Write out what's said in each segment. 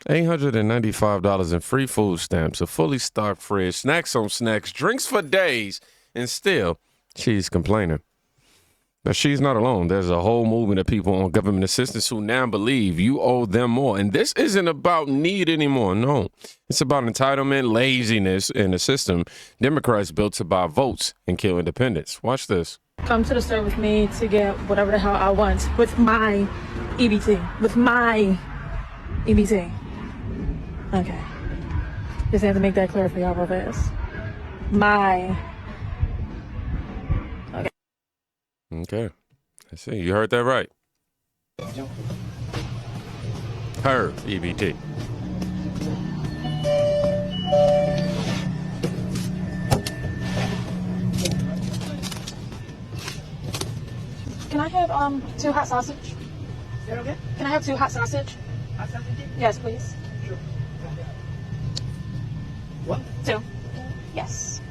$895 in free food stamps, a fully stocked fridge, snacks on snacks, drinks for days, and still she's complaining. Now, she's not alone. There's a whole movement of people on government assistance who now believe you owe them more. And this isn't about need anymore. No, it's about entitlement, laziness, and a system Democrats built to buy votes and kill independence. Watch this. Come to the store with me to get whatever the hell I want with my EBT. With my EBT. Okay. Just have to make that clear for y'all real fast. My. Okay. Okay. I see. You heard that right. Her EBT. Can I have 2 hot sausage? Is that okay? Can I have 2 hot sausage? Hot sausage? Yes, please. Sure. What? 2. Yes.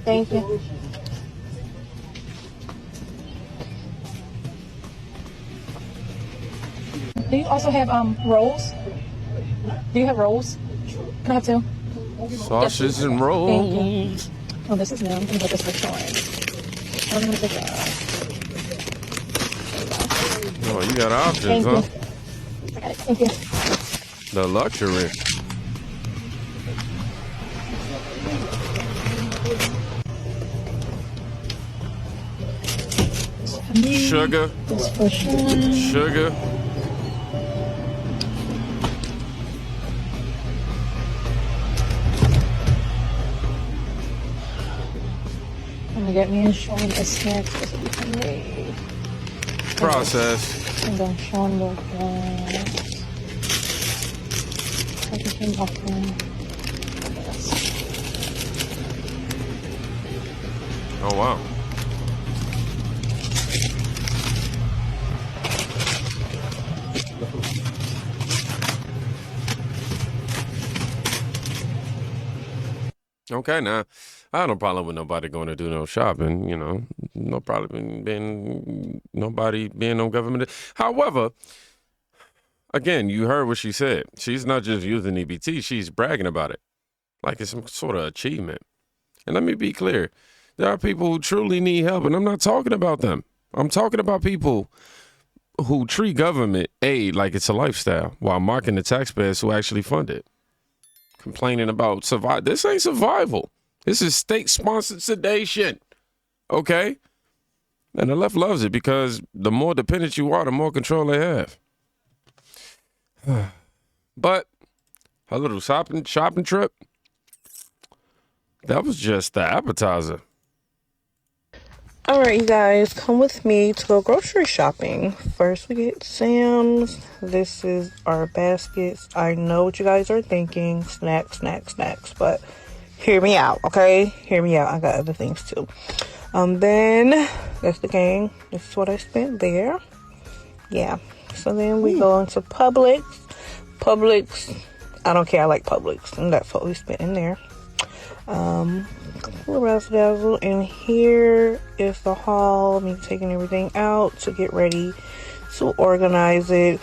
Thank you. Do you also have rolls? Do you have rolls? Can I have 2? Sausage and rolls. Oh, this is new. I'm gonna put this for sure. I'm gonna put that. Oh, you got options, Thank huh? You. I got it. Thank you. The luxury. Sugar. This for sure. Sugar. I'm gonna get me a showing the snacks. This will be hungry. Process. And then showing the gas. Everything up there. Oh, wow. Okay, now, I have no problem with nobody going to do no shopping, you know. No problem being nobody being on government. However, again, you heard what she said. She's not just using EBT, she's bragging about it like it's some sort of achievement. And let me be clear. There are people who truly need help, and I'm not talking about them. I'm talking about people who treat government aid like it's a lifestyle while mocking the taxpayers who actually fund it. Complaining about survival. This ain't survival. This is state-sponsored sedation. Okay? And the left loves it because the more dependent you are, the more control they have. But her little shopping trip, that was just the appetizer. All right, you guys, come with me to go grocery shopping. First, we get Sam's. This is our baskets. I know what you guys are thinking. Snacks. But hear me out, okay? Hear me out. I got other things, too. Then, that's the gang. This is what I spent there. Yeah. So then we go into Publix. I don't care. I like Publix. And that's what we spent in there. Razzle dazzle, and here is the haul. Me taking everything out to get ready to organize it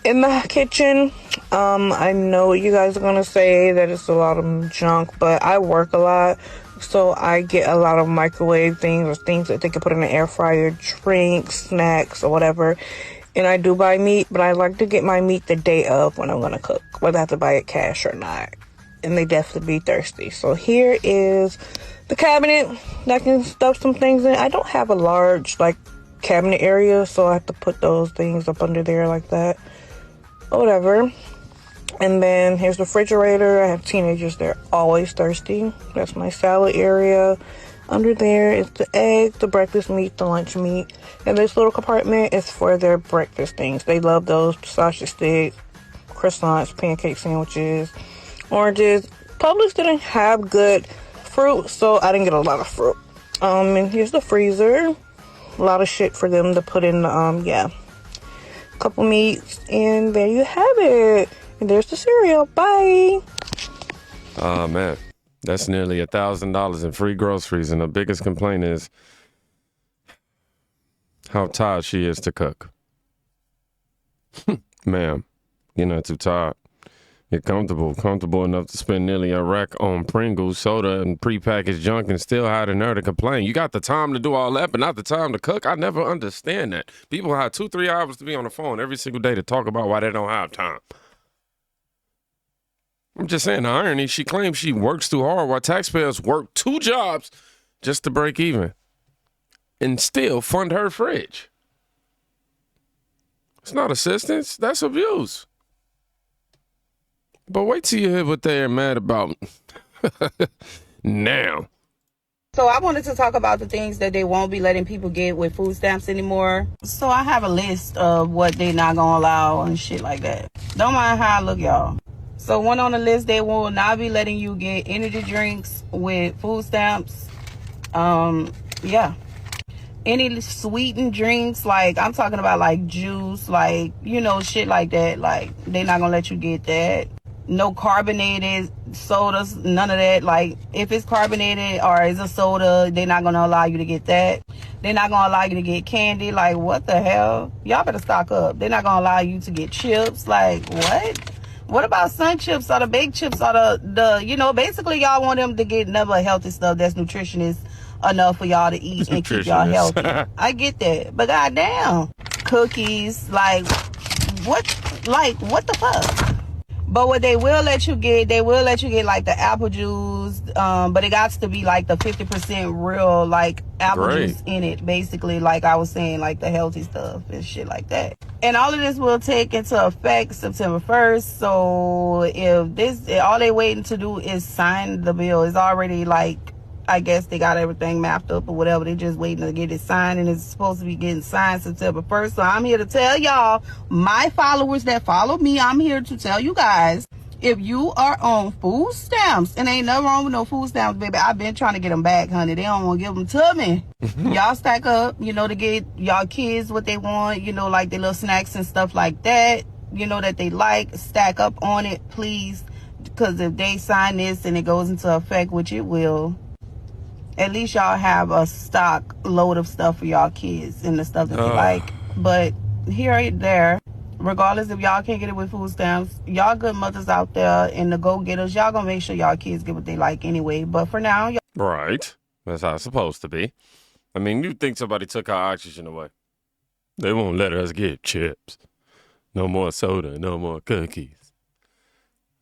in the kitchen. I know what you guys are gonna say, that it's a lot of junk, but I work a lot, so I get a lot of microwave things or things that they can put in the air fryer, drinks, snacks, or whatever. And I do buy meat, but I like to get my meat the day of when I'm gonna cook, whether I have to buy it cash or not. And they definitely be thirsty. So here is the cabinet that I can stuff some things in. I don't have a large cabinet area, so I have to put those things up under there like that. Whatever. And then here's the refrigerator. I have teenagers, they're always thirsty. That's my salad area. Under there is the egg, the breakfast meat, the lunch meat. And this little compartment is for their breakfast things. They love those sausage sticks, croissants, pancake sandwiches, oranges. Publix didn't have good fruit, so I didn't get a lot of fruit. And here's the freezer. A lot of shit for them to put in the, couple meats. And there you have it. And there's the cereal. Bye. Oh, man. That's nearly $1,000 in free groceries. And the biggest complaint is how tired she is to cook. Ma'am, You're not too tired. You're comfortable enough to spend nearly a rack on Pringles, soda, and prepackaged junk and still have the nerve to complain. You got the time to do all that, but not the time to cook? I never understand that. People have 2-3 hours to be on the phone every single day to talk about why they don't have time. I'm just saying the irony. She claims she works too hard while taxpayers work 2 jobs just to break even and still fund her fridge. It's not assistance. That's abuse. But wait till you hear what they're mad about now. So I wanted to talk about the things that they won't be letting people get with food stamps anymore. So I have a list of what they're not going to allow and shit like that. Don't mind how I look, y'all. So one on the list, they will not be letting you get energy drinks with food stamps. Yeah. Any sweetened drinks, like I'm talking about like juice, like, you know, shit like that. Like they're not going to let you get that. No carbonated sodas, none of that. Like, if it's carbonated or it's a soda, they're not going to allow you to get that. They're not going to allow you to get candy. Like, what the hell? Y'all better stock up. They're not going to allow you to get chips. Like, what? What about sun chips or the baked chips or the you know, basically y'all want them to get never healthy stuff that's nutritionist enough for y'all to eat and keep y'all healthy. I get that. But goddamn, cookies, like, what the fuck? But what they will let you get, like the apple juice, but it got to be like the 50% real, like apple juice in it, basically, like I was saying, like the healthy stuff and shit like that. And all of this will take into effect September 1st. So if this, all they waiting to do is sign the bill. It's already like, I guess they got everything mapped up or whatever. They're just waiting to get it signed, and it's supposed to be getting signed September 1st. So I'm here to tell y'all, my followers that follow me, I'm here to tell you guys, if you are on food stamps, and ain't nothing wrong with no food stamps, baby. I've been trying to get them back, honey. They don't want to give them to me. Y'all stack up, you know, to get y'all kids what they want, you know, like their little snacks and stuff like that, you know, that they like. Stack up on it, please. Because if they sign this and it goes into effect, which it will, at least y'all have a stock load of stuff for y'all kids and the stuff that they like. But here ain't there. Regardless if y'all can't get it with food stamps, y'all good mothers out there and the go-getters, y'all gonna make sure y'all kids get what they like anyway. But for now, y'all... Right. That's how it's supposed to be. I mean, you think somebody took our oxygen away. They won't let us get chips. No more soda, no more cookies.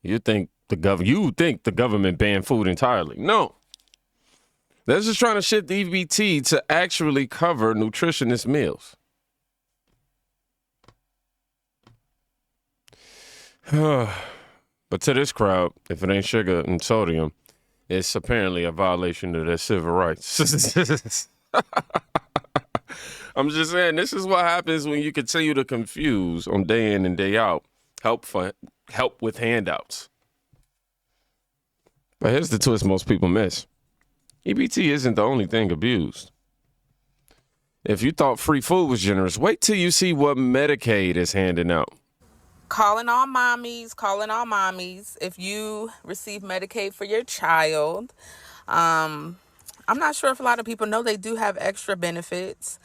You think the government banned food entirely. No. They're just trying to shift the EBT to actually cover nutritionist meals. But to this crowd, if it ain't sugar and sodium, it's apparently a violation of their civil rights. I'm just saying, this is what happens when you continue to confuse on day in and day out help with handouts. But here's the twist most people miss. EBT isn't the only thing abused. If you thought free food was generous, wait till you see what Medicaid is handing out. Calling all mommies. If you receive Medicaid for your child, I'm not sure if a lot of people know they do have extra benefits.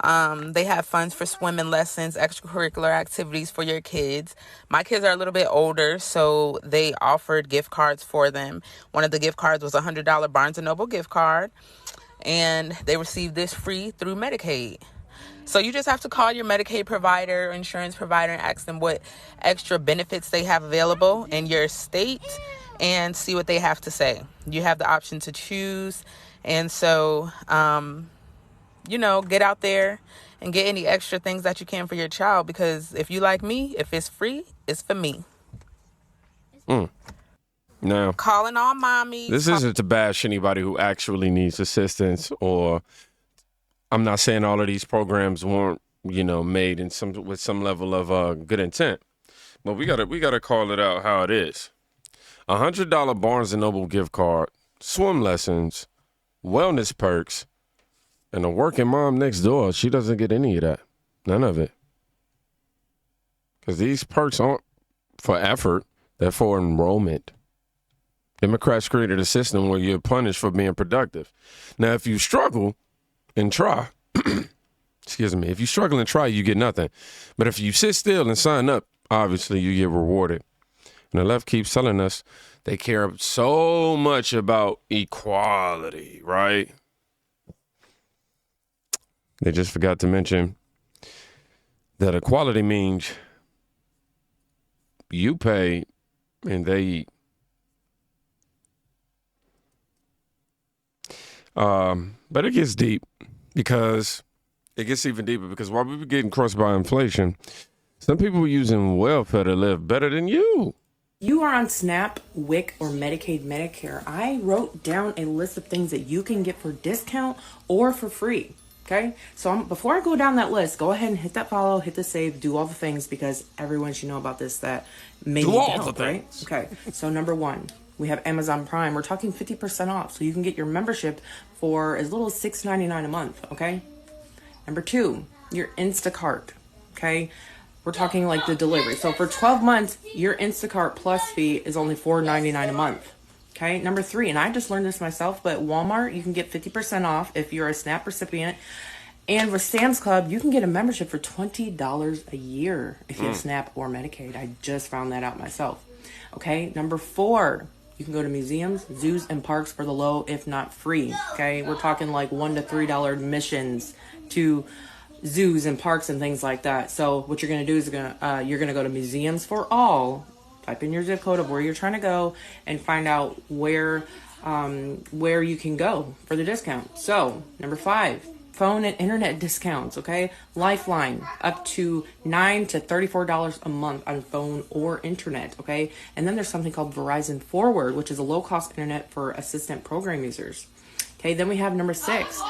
They have funds for swimming lessons, extracurricular activities for your kids. My kids are a little bit older, so they offered gift cards for them. One of the gift cards was a $100 Barnes & Noble gift card, and they received this free through Medicaid. So you just have to call your Medicaid provider, insurance provider, and ask them what extra benefits they have available in your state and see what they have to say. You have the option to choose. And so, get out there and get any extra things that you can for your child, because if you like me, if it's free, it's for me. Now, calling all mommies. This isn't to bash anybody who actually needs assistance, or I'm not saying all of these programs weren't, made with some level of good intent, but we gotta call it out how it is. $100 Barnes & Noble gift card, swim lessons, wellness perks, and a working mom next door, she doesn't get any of that. None of it. Because these perks aren't for effort, they're for enrollment. Democrats created a system where you're punished for being productive. Now, if you struggle and try, if you struggle and try, you get nothing. But if you sit still and sign up obviously you get rewarded. And the left keeps telling us they care so much about equality, right? They just forgot to mention that equality means you pay and they eat. But it gets deep because it gets even deeper because while we were getting crushed by inflation, some people were using welfare to live better than you. You are on SNAP, WIC, or Medicaid, Medicare. I wrote down a list of things that you can get for discount or for free. Okay, so before I go down that list, go ahead and hit that follow, hit the save, do all the things because everyone should know about this that may need help, right? Okay, so number one, we have Amazon Prime. We're talking 50% off, so you can get your membership for as little as $6.99 a month, okay? Number two, your Instacart, okay? We're talking like the delivery. So for 12 months, your Instacart Plus fee is only $4.99 a month. Okay, number three, and I just learned this myself, but Walmart, you can get 50% off if you're a SNAP recipient. And with Sam's Club, you can get a membership for $20 a year if you have SNAP or Medicaid. I just found that out myself. Okay, number four, you can go to museums, zoos, and parks for the low, if not free. Okay, we're talking like $1 to $3 admissions to zoos and parks and things like that. So what you're going to do is you're going to go to Museums for All, type in your zip code of where you're trying to go and find out where you can go for the discount. So number five, phone and internet discounts, okay? Lifeline, up to $9 to $34 a month on phone or internet, okay? And then there's something called Verizon Forward, which is a low-cost internet for assistant program users. Okay, then we have number six,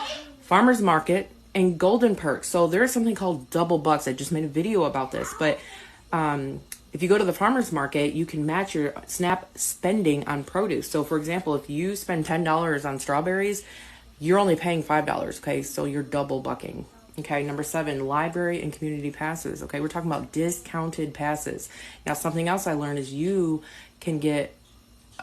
Farmers Market and Golden Perks. So there is something called Double Bucks. I just made a video about this, but if you go to the farmer's market, you can match your SNAP spending on produce. So for example, if you spend $10 on strawberries, you're only paying $5, okay? So you're double bucking. Okay, number seven, library and community passes. Okay, we're talking about discounted passes. Now, something else I learned is you can get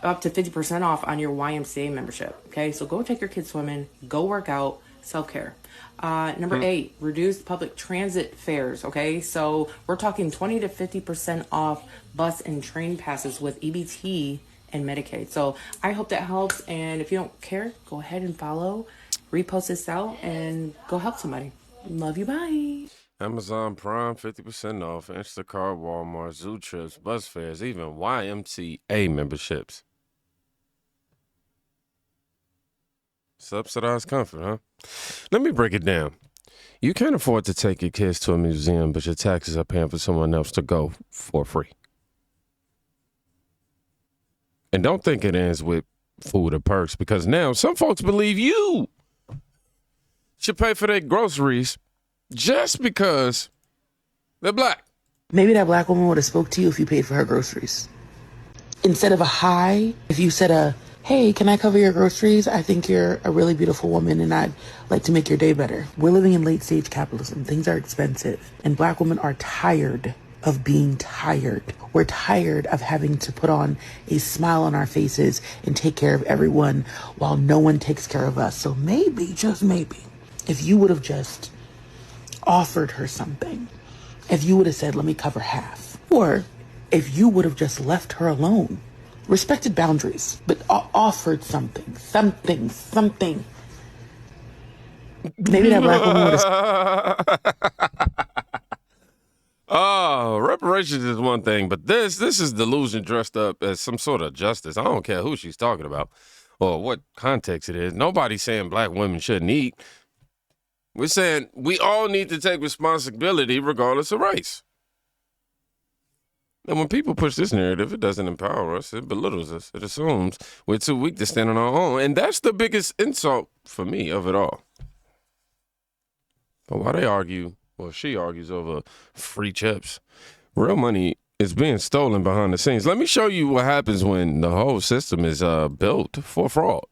up to 50% off on your YMCA membership. Okay, so go take your kids swimming, go work out, self-care. Number eight, reduced public transit fares. Okay, so we're talking 20 to 50% off bus and train passes with EBT and Medicaid. So I hope that helps. And if you don't care, go ahead and follow, repost this out, and go help somebody. Love you. Bye. Amazon Prime, 50% off. Instacart, Walmart, zoo trips, bus fares, even YMCA memberships. Subsidized comfort, huh? Let me break it down. You can't afford to take your kids to a museum, but your taxes are paying for someone else to go for free. And don't think it ends with food or perks, because now some folks believe you should pay for their groceries just because they're black. Maybe that black woman would have spoke to you if you paid for her groceries. Instead of a hi, if you said hey, can I cover your groceries? I think you're a really beautiful woman and I'd like to make your day better. We're living in late stage capitalism. Things are expensive and black women are tired of being tired. We're tired of having to put on a smile on our faces and take care of everyone while no one takes care of us. So maybe, just maybe, if you would have just offered her something, if you would have said, let me cover half, or if you would have just left her alone, respected boundaries, but offered something. Maybe that black woman would have. Oh, reparations is one thing, but this is delusion dressed up as some sort of justice. I don't care who she's talking about or what context it is. Nobody's saying black women shouldn't eat. We're saying we all need to take responsibility regardless of race. And when people push this narrative, it doesn't empower us. It belittles us. It assumes we're too weak to stand on our own. And that's the biggest insult for me of it all. But while they argue, well, she argues over free chips, real money is being stolen behind the scenes. Let me show you what happens when the whole system is built for fraud.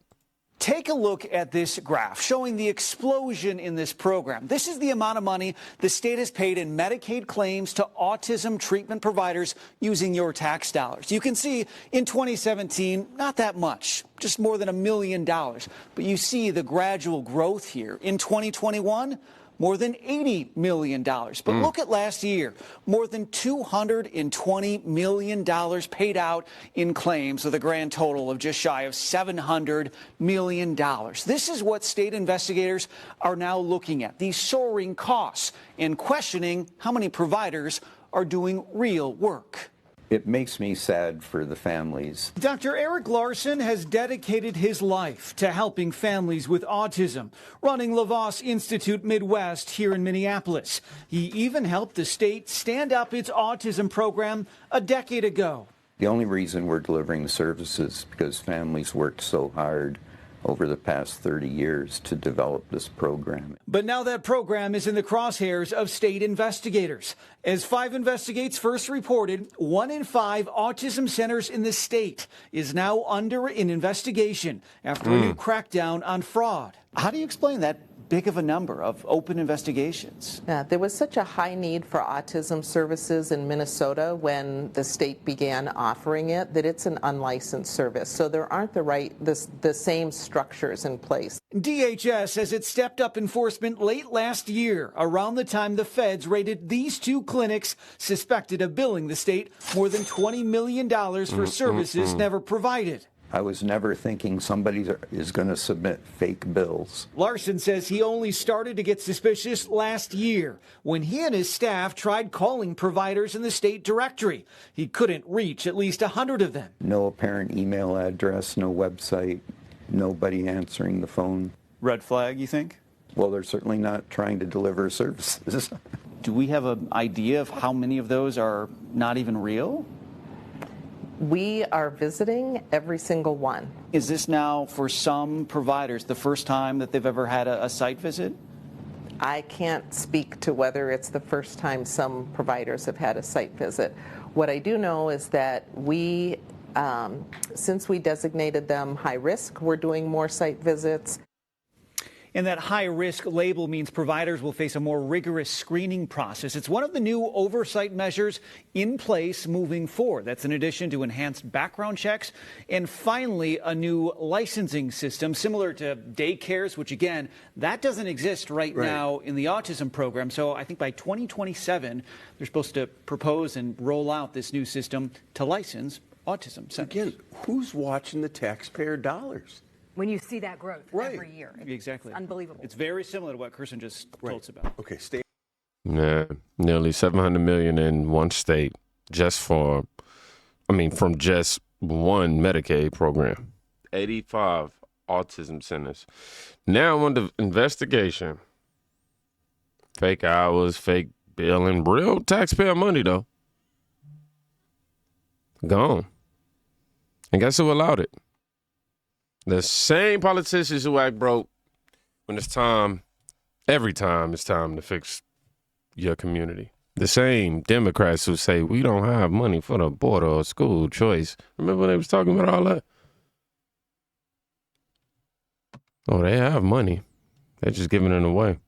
Take a look at this graph showing the explosion in this program. This is the amount of money the state has paid in Medicaid claims to autism treatment providers using your tax dollars. You can see in 2017, not that much, just more than $1 million. But you see the gradual growth here. In 2021, more than $80 million. But look at last year, more than $220 million paid out in claims with a grand total of just shy of $700 million. This is what state investigators are now looking at, these soaring costs, and questioning how many providers are doing real work. It makes me sad for the families. Dr. Eric Larson has dedicated his life to helping families with autism, running LaVos Institute Midwest here in Minneapolis. He even helped the state stand up its autism program a decade ago. The only reason we're delivering the services is because families worked so hard over the past 30 years to develop this program. But now that program is in the crosshairs of state investigators. As 5 Investigates first reported, 1 in 5 autism centers in the state is now under an investigation after a new crackdown on fraud. How do you explain that big of a number of open investigations? Yeah, there was such a high need for autism services in Minnesota when the state began offering it that it's an unlicensed service. So there aren't the same structures in place. DHS says it stepped up enforcement late last year, around the time the feds raided these 2 clinics suspected of billing the state more than $20 million for services never provided. I was never thinking somebody is going to submit fake bills. Larson says he only started to get suspicious last year when he and his staff tried calling providers in the state directory. He couldn't reach at least 100 of them. No apparent email address, no website, nobody answering the phone. Red flag, you think? Well, they're certainly not trying to deliver services. Do we have an idea of how many of those are not even real? We are visiting every single one. Is this now, for some providers, the first time that they've ever had a site visit? I can't speak to whether it's the first time some providers have had a site visit. What I do know is that we, since we designated them high risk, we're doing more site visits. And that high-risk label means providers will face a more rigorous screening process. It's one of the new oversight measures in place moving forward. That's in addition to enhanced background checks and finally a new licensing system similar to daycares, which again, that doesn't exist right now in the autism program. So I think by 2027, they're supposed to propose and roll out this new system to license autism centers. Again, who's watching the taxpayer dollars? When you see that growth every year. Exactly. It's unbelievable. It's very similar to what Kirsten just told us about. Okay, stay. Yeah, nearly 700 million in one state from just one Medicaid program. 85 autism centers. Now under investigation. Fake hours, fake billing, real taxpayer money though. Gone. And guess who allowed it? The same politicians who act broke when every time it's time to fix your community. The same Democrats who say we don't have money for the board or school choice. Remember when they was talking about all that? Oh, they have money. They're just giving it away.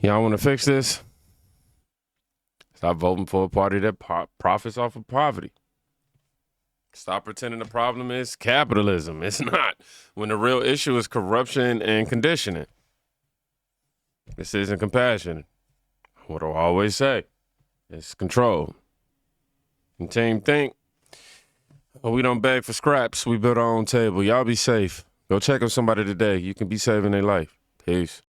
Y'all want to fix this? Stop voting for a party that profits off of poverty. Stop pretending the problem is capitalism. It's not. When the real issue is corruption and conditioning. This isn't compassion. What do I always say? It's control. And team think, we don't beg for scraps. We build our own table. Y'all be safe. Go check on somebody today. You can be saving their life. Peace.